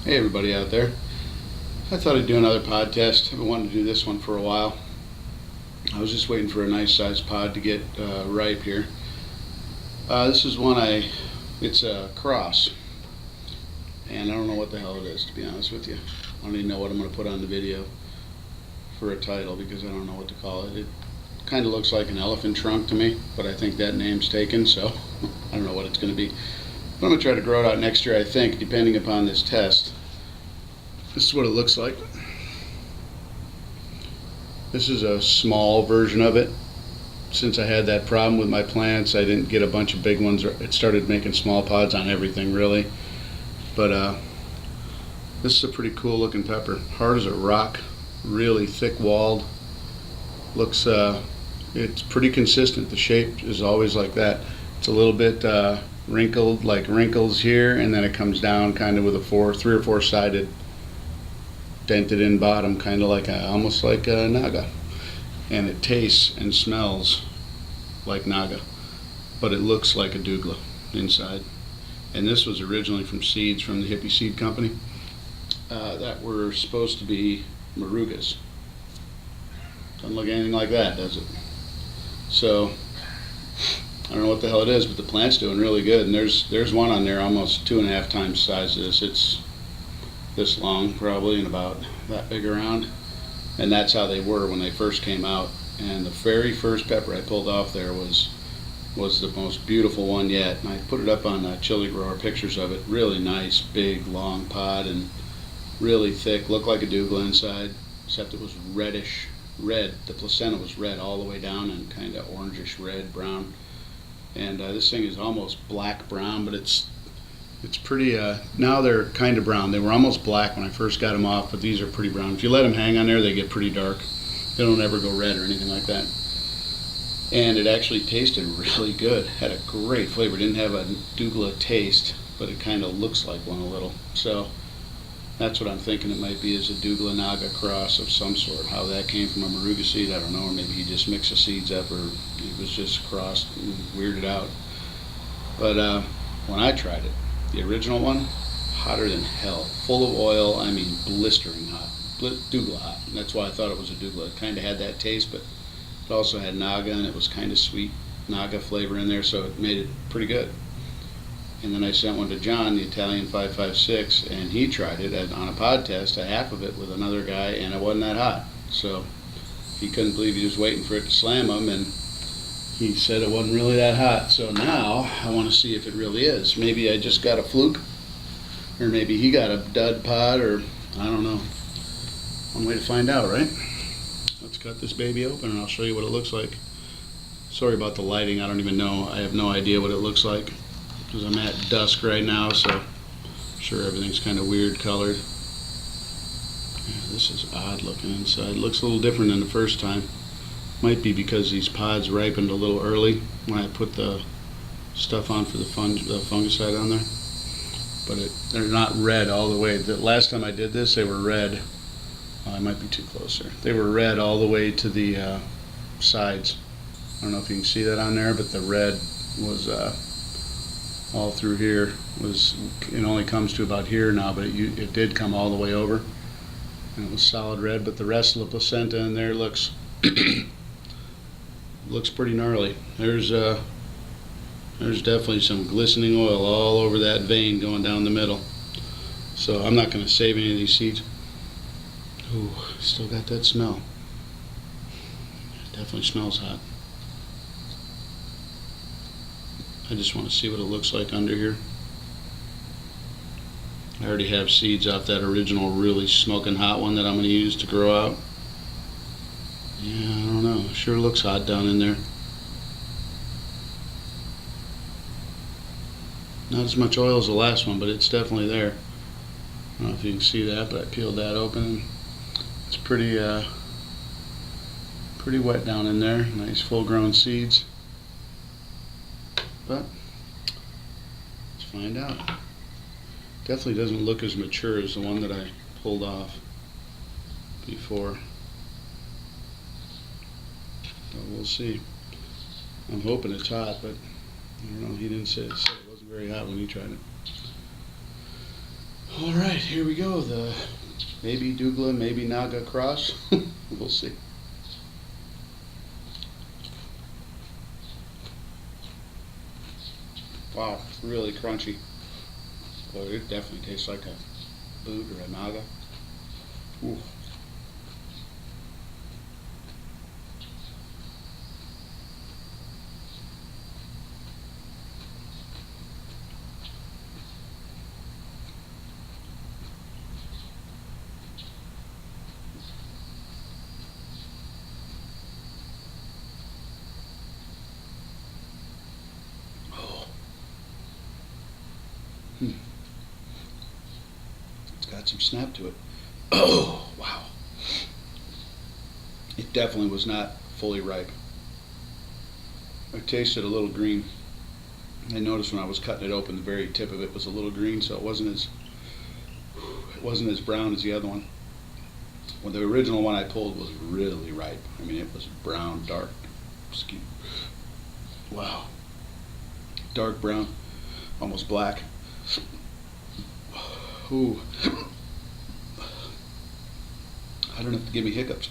Hey everybody out there. I thought I'd do another pod test. I've been wanting to do this one for a while. I was just waiting for a nice sized pod to get ripe here. This is it's a cross. And I don't know what the hell it is, to be honest with you. I don't even know what I'm going to put on the video for a title because I don't know what to call it. It kind of looks like an elephant trunk to me, but I think that name's taken, so I don't know what it's going to be. But I'm going to try to grow it out next year, I think, depending upon this test. This is what it looks like. This is a small version of it. Since I had that problem with my plants, I didn't get a bunch of big ones. It started making small pods on everything, really. But this is a pretty cool looking pepper. Hard as a rock, really thick walled. Looks, it's pretty consistent. The shape is always like that. It's a little bit wrinkled, like wrinkles here, and then it comes down kind of with a three or four sided dented in bottom, kind of like almost like a Naga, and it tastes and smells like Naga, but it looks like a Douglah inside. And this was originally from seeds from the Hippie Seed Company that were supposed to be Marugas. Doesn't look anything like that, does it? So I don't know what the hell it is, but the plant's doing really good. And there's one on there almost 2.5 times the size of this. It's this long probably and about that big around, and that's how they were when they first came out. And the very first pepper I pulled off there was the most beautiful one yet, and I put it up on Chili Grower, pictures of it. Really nice big long pod and really thick, looked like a Douglah inside, except it was reddish red. The placenta was red all the way down and kind of orangish red brown, and this thing is almost black brown, but it's pretty, now they're kind of brown. They were almost black when I first got them off, but these are pretty brown. If you let them hang on there, they get pretty dark. They don't ever go red or anything like that. And it actually tasted really good. Had a great flavor. Didn't have a Douglah taste, but it kind of looks like one a little. So that's what I'm thinking it might be, is a Douglah Naga cross of some sort. How that came from a Maruga seed, I don't know. Or maybe he just mixed the seeds up, or it was just crossed and weirded out. But when I tried it, the original one, hotter than hell, full of oil. I mean, blistering hot, Douglah hot. And that's why I thought it was a Douglah. It kind of had that taste, but it also had Naga, and it was kind of sweet Naga flavor in there, so it made it pretty good. And then I sent one to John, the Italian 556, and he tried it on a pod test, a half of it with another guy, and it wasn't that hot. So he couldn't believe he was waiting for it to slam him, and he said it wasn't really that hot. So now I want to see if it really is. Maybe I just got a fluke, or maybe he got a dud pod, or I don't know. One way to find out, right? Let's cut this baby open and I'll show you what it looks like. Sorry about the lighting. I don't even know. I have no idea what it looks like because I'm at dusk right now, so I'm sure everything's kind of weird colored. Yeah, this is odd looking inside. It looks a little different than the first time. Might be because these pods ripened a little early when I put the stuff on for the fungicide on there. But they're not red all the way. The last time I did this, they were red. Oh, I might be too close there. They were red all the way to the sides. I don't know if you can see that on there, but the red was all through here. It only comes to about here now, but it did come all the way over, and it was solid red. But the rest of the placenta in there looks looks pretty gnarly. There's definitely some glistening oil all over that vein going down the middle. So I'm not going to save any of these seeds. Ooh, still got that smell. It definitely smells hot. I just want to see what it looks like under here. I already have seeds off that original really smoking hot one that I'm going to use to grow out. Yeah, I don't know. It sure looks hot down in there. Not as much oil as the last one, but it's definitely there. I don't know if you can see that, but I peeled that open. It's pretty wet down in there. Nice full-grown seeds. But let's find out. Definitely doesn't look as mature as the one that I pulled off before. But we'll see. I'm hoping it's hot, but I don't know. He didn't say it. He said it wasn't very hot when he tried it. All right, here we go. The maybe Douglah, maybe Naga cross. We'll see. Wow, really crunchy. Well, it definitely tastes like a bhut or a Naga. Ooh. It's got some snap to it. Oh, wow. It definitely was not fully ripe. I tasted a little green. I noticed when I was cutting it open, the very tip of it was a little green, so it wasn't as brown as the other one. Well, the original one I pulled was really ripe. I mean, it was brown, dark skin. Wow. Dark brown, almost black. Ooh. I don't have to give me hiccups.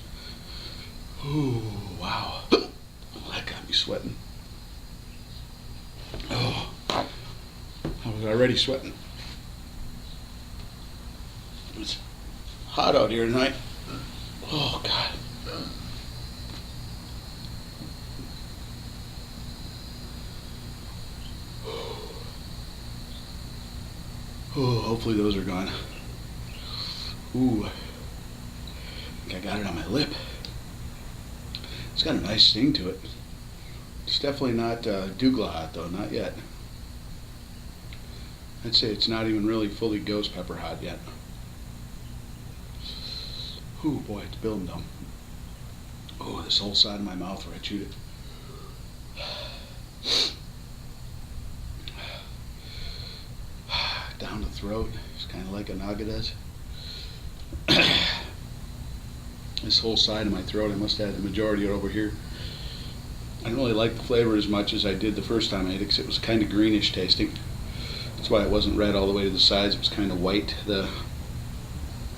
Ooh, wow. That got me sweating. Oh, I was already sweating. It's hot out here tonight. Oh, God. Oh, hopefully those are gone. Ooh, I think I got it on my lip. It's got a nice sting to it. It's definitely not Douglah hot though, not yet. I'd say it's not even really fully ghost pepper hot yet. Ooh, boy, it's building though. Oh, this whole side of my mouth where I chewed it. Down the throat, it's kind of like a Naga does. This whole side of my throat, I must have the majority over here. I don't really like the flavor as much as I did the first time I ate it because it was kind of greenish tasting. That's why it wasn't red all the way to the sides. It was kind of white, the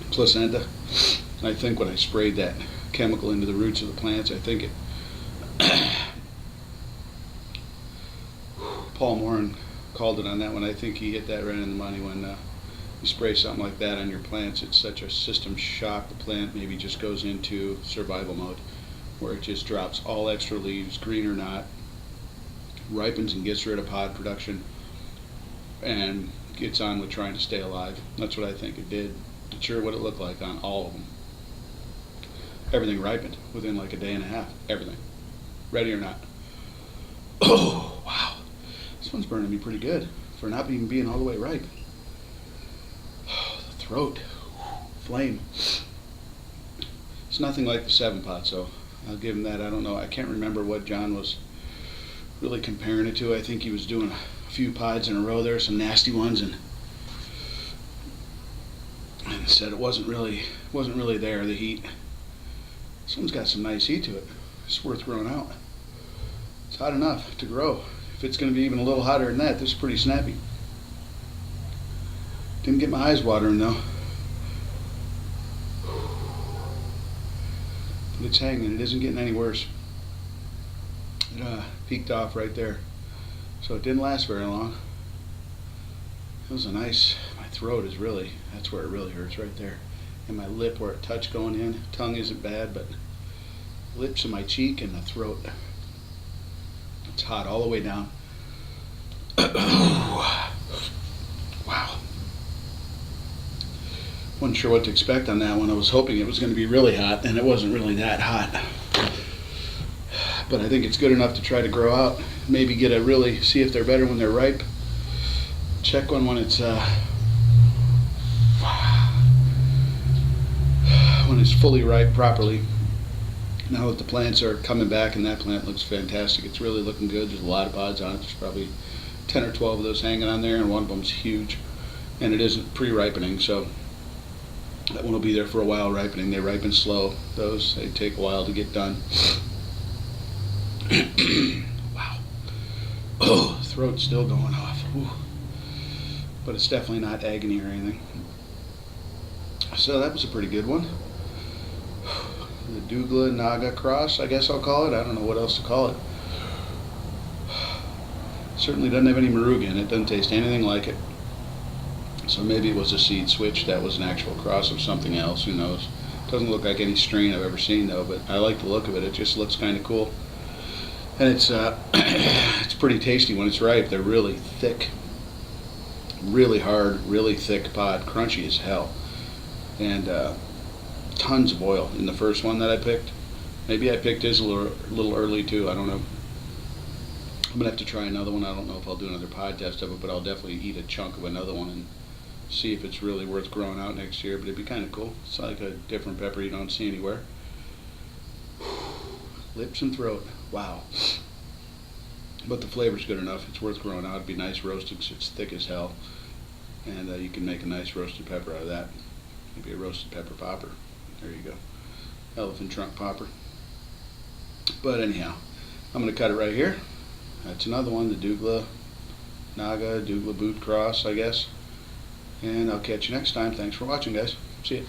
placenta. And I think when I sprayed that chemical into the roots of the plants, I think it Paul Moran called it on that one. I think he hit that right in the money. When you spray something like that on your plants, it's such a system shock. The plant maybe just goes into survival mode, where it just drops all extra leaves, green or not, ripens and gets rid of pod production, and gets on with trying to stay alive. That's what I think it did. Not sure what it looked like on all of them. Everything ripened within like a day and a half. Everything. Ready or not. Oh, wow. This one's burning me pretty good for not even being all the way ripe. Oh, the throat. Flame. It's nothing like the 7-pot, so I'll give him that. I don't know. I can't remember what John was really comparing it to. I think he was doing a few pods in a row there, some nasty ones, and said it wasn't really there, the heat. This one's got some nice heat to it. It's worth throwing out. It's hot enough to grow. If it's going to be even a little hotter than that, this is pretty snappy. Didn't get my eyes watering though. But it's hanging. It isn't getting any worse. It peaked off right there. So it didn't last very long. It was a nice, my throat is really, that's where it really hurts, right there. And my lip where it touched going in. Tongue isn't bad, but lips and my cheek and the throat. It's hot all the way down. Wow. Wasn't sure what to expect on that one. I was hoping it was going to be really hot, and it wasn't really that hot. But I think it's good enough to try to grow out. Maybe get a really, see if they're better when they're ripe. Check one when it's fully ripe properly. Now that the plants are coming back, and that plant looks fantastic. It's really looking good. There's a lot of pods on it. There's probably 10 or 12 of those hanging on there, and one of them's huge. And it isn't pre-ripening, so that one will be there for a while ripening. They ripen slow. Those, they take a while to get done. Wow. Oh, throat's still going off. Ooh. But it's definitely not agony or anything. So that was a pretty good one. The Douglah Naga cross, I guess I'll call it. I don't know what else to call it. Certainly doesn't have any Maruga in it. Doesn't taste anything like it. So maybe it was a seed switch. That was an actual cross of something else. Who knows? Doesn't look like any strain I've ever seen though. But I like the look of it. It just looks kind of cool. And it's it's pretty tasty when it's ripe. They're really thick, really hard, really thick pod, crunchy as hell, and tons of oil in the first one that I picked. Maybe I picked his a little early too. I don't know. I'm gonna have to try another one. I don't know if I'll do another pod test of it, but I'll definitely eat a chunk of another one and see if it's really worth growing out next year. But it'd be kind of cool. It's like a different pepper you don't see anywhere. Lips and throat. Wow. But the flavor's good enough. It's worth growing out. It'd be nice roasted because it's thick as hell. And you can make a nice roasted pepper out of that. Maybe a roasted pepper popper. There you go. Elephant trunk popper. But anyhow, I'm going to cut it right here. That's another one, the Douglah Naga, Douglah Boot Cross, I guess. And I'll catch you next time. Thanks for watching, guys. See ya.